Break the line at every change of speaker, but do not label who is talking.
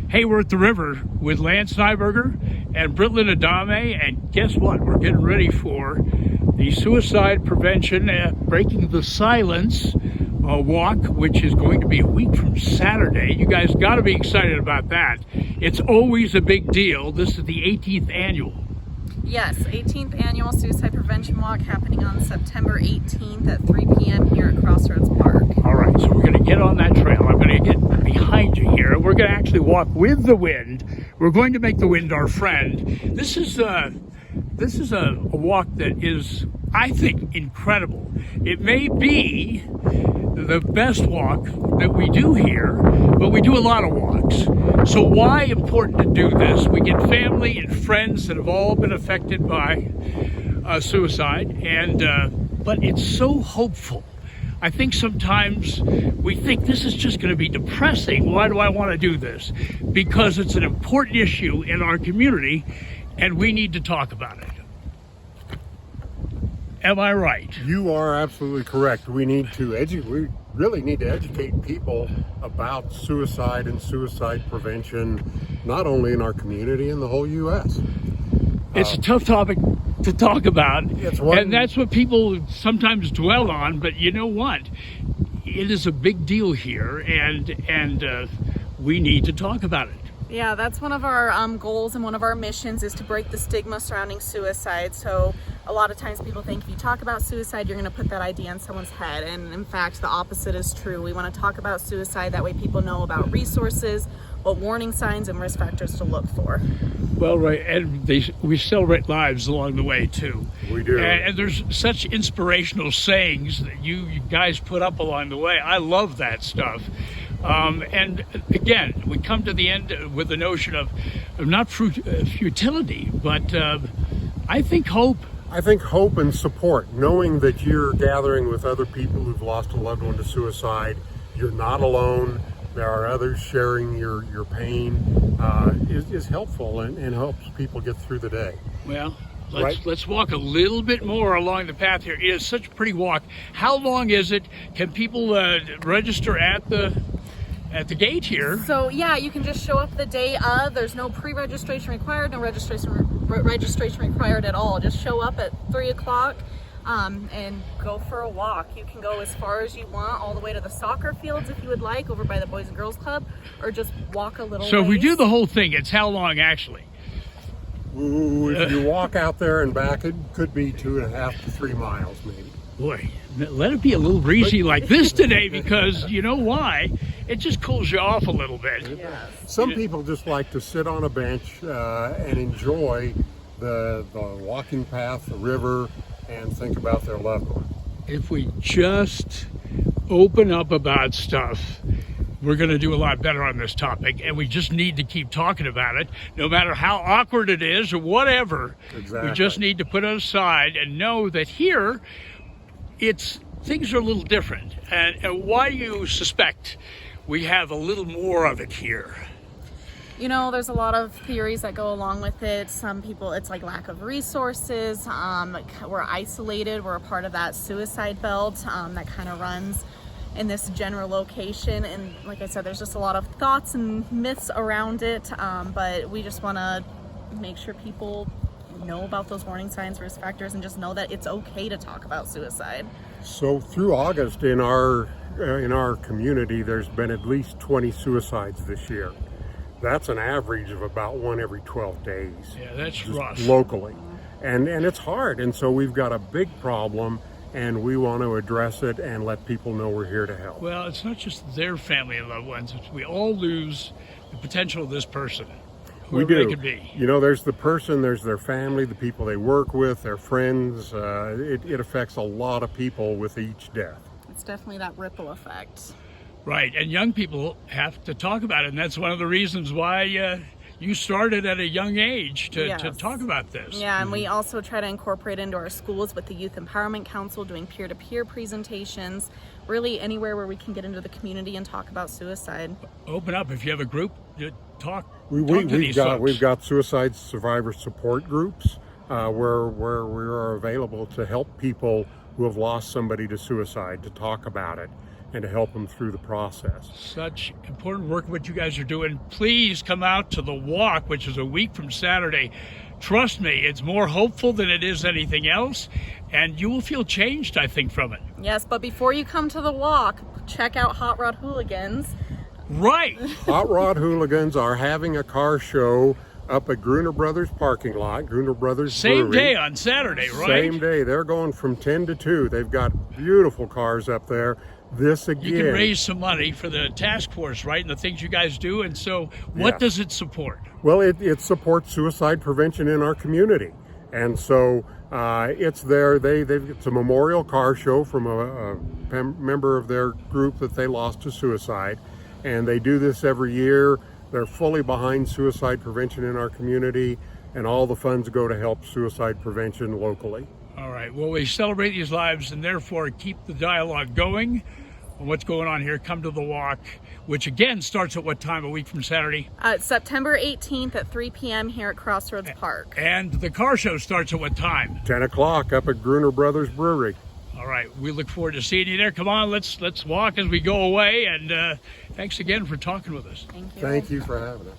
Hey, we're at the river with Lance Nyberger and Britlin Adame, and guess what? We're getting ready for the suicide prevention, breaking the silence walk, which is going to be a week from Saturday. You guys got to be excited about that. It's always a big deal. This is the 18th annual.
Yes, 18th annual suicide prevention walk happening on September 18th at 3 p.m. here at Crossroads Park.
All right, so we're going to get on that trail. I'm going to get behind you here. We're going to actually walk with the wind. We're going to make the wind our friend. This is a walk that is, I think, incredible. It may be the best walk that we do here, but we do a lot of walks. So why important to do this? We get family and friends that have all been affected by suicide, and but it's so hopeful. I think sometimes we think this is just going to be depressing. Why do I want to do this? Because it's an important issue in our community, and we need to talk about it. Am I right?
You are absolutely correct. We need to we really need to educate people about suicide and suicide prevention, not only in our community, in the whole U.S.
It's a tough topic to talk about, and that's what people sometimes dwell on, but you know what? It is a big deal here, and we need to talk about it.
Yeah, that's one of our goals, and one of our missions is to break the stigma surrounding suicide. So a lot of times people think if you talk about suicide, you're going to put that idea in someone's head. And in fact, the opposite is true. We want to talk about suicide. That way people know about resources, what warning signs and risk factors to look for.
Well, right, and we celebrate lives along the way, too.
We do.
And there's such inspirational sayings that you guys put up along the way. I love that stuff. And again, we come to the end with the notion of not futility, but I think hope.
I think hope and support, knowing that you're gathering with other people who've lost a loved one to suicide. You're not alone. There are others sharing your pain is helpful and helps people get through the day.
Well, let's walk a little bit more along the path here. It is such a pretty walk. How long is it? Can people register at the gate here?
So yeah, you can just show up the day of. There's no pre-registration required, no registration required at all. Just show up at 3 o'clock and go for a walk. You can go as far as you want, all the way to the soccer fields if you would like, over by the Boys and Girls Club, or just walk a little
So
ways.
if we do the whole thing, it's how long actually?
Ooh, if you walk out there and back, it could be 2.5 to 3 miles maybe.
Boy, let it be a little breezy like this today, because you know why? It just cools you off a little bit.
Yes.
Some people just like to sit on a bench and enjoy the walking path, the river, and think about their loved one.
If we just open up about stuff, we're going to do a lot better on this topic, and we just need to keep talking about it, no matter how awkward it is or whatever.
Exactly.
We just need to put it aside and know that here, things are a little different. And why do you suspect we have a little more of it here?
You know, there's a lot of theories that go along with it. Some people, it's like lack of resources. We're isolated. We're a part of that suicide belt that kind of runs in this general location. And like I said, there's just a lot of thoughts and myths around it. But we just want to make sure people know about those warning signs, risk factors, and just know that it's okay to talk about suicide.
So through August in our community, there's been at least 20 suicides this year. That's an average of about one every 12 days.
Yeah, that's rough.
Locally. And it's hard. And so we've got a big problem, and we want to address it and let people know we're here to help.
Well, it's not just their family and loved ones. We all lose the potential of this person, whoever they could be.
You know, there's the person, there's their family, the people they work with, their friends. It affects a lot of people with each death.
It's definitely that ripple effect.
Right, and young people have to talk about it, and that's one of the reasons why you started at a young age to talk about this.
Yeah, and we also try to incorporate into our schools with the Youth Empowerment Council, doing peer-to-peer presentations, really anywhere where we can get into the community and talk about suicide.
Open up. If you have a group, talk to
We've
these folks.
got suicide survivor support groups where we are available to help people who have lost somebody to suicide, to talk about it. and to help them through the process.
Such important work what you guys are doing. Please come out to the walk, which is a week from Saturday. Trust me, it's more hopeful than it is anything else, and you will feel changed, I think, from it.
Yes, but before you come to the walk, check out Hot Rod Hooligans.
Right.
Hot Rod Hooligans are having a car show up at Gruner Brothers parking lot, Gruner Brothers
Same
Brewery.
day on Saturday, right?
Same day. They're going from 10 to 2. They've got beautiful cars up there. This again.
You can raise some money for the task force, right, and the things you guys do. And so what
Yes.
does it support?
Well, it supports suicide prevention in our community. And so it's there. It's a memorial car show from a member of their group that they lost to suicide. And they do this every year. They're fully behind suicide prevention in our community, and all the funds go to help suicide prevention locally.
All right. Well, we celebrate these lives and therefore keep the dialogue going on what's going on here. Come to the walk, which again starts at what time a week from Saturday?
September 18th at 3 p.m. here at Crossroads Park.
And the car show starts at what time?
10 o'clock up at Gruner Brothers Brewery.
All right. We look forward to seeing you there. Come on, let's walk as we go away. And thanks again for talking with us.
Thank you.
Thank you for having us.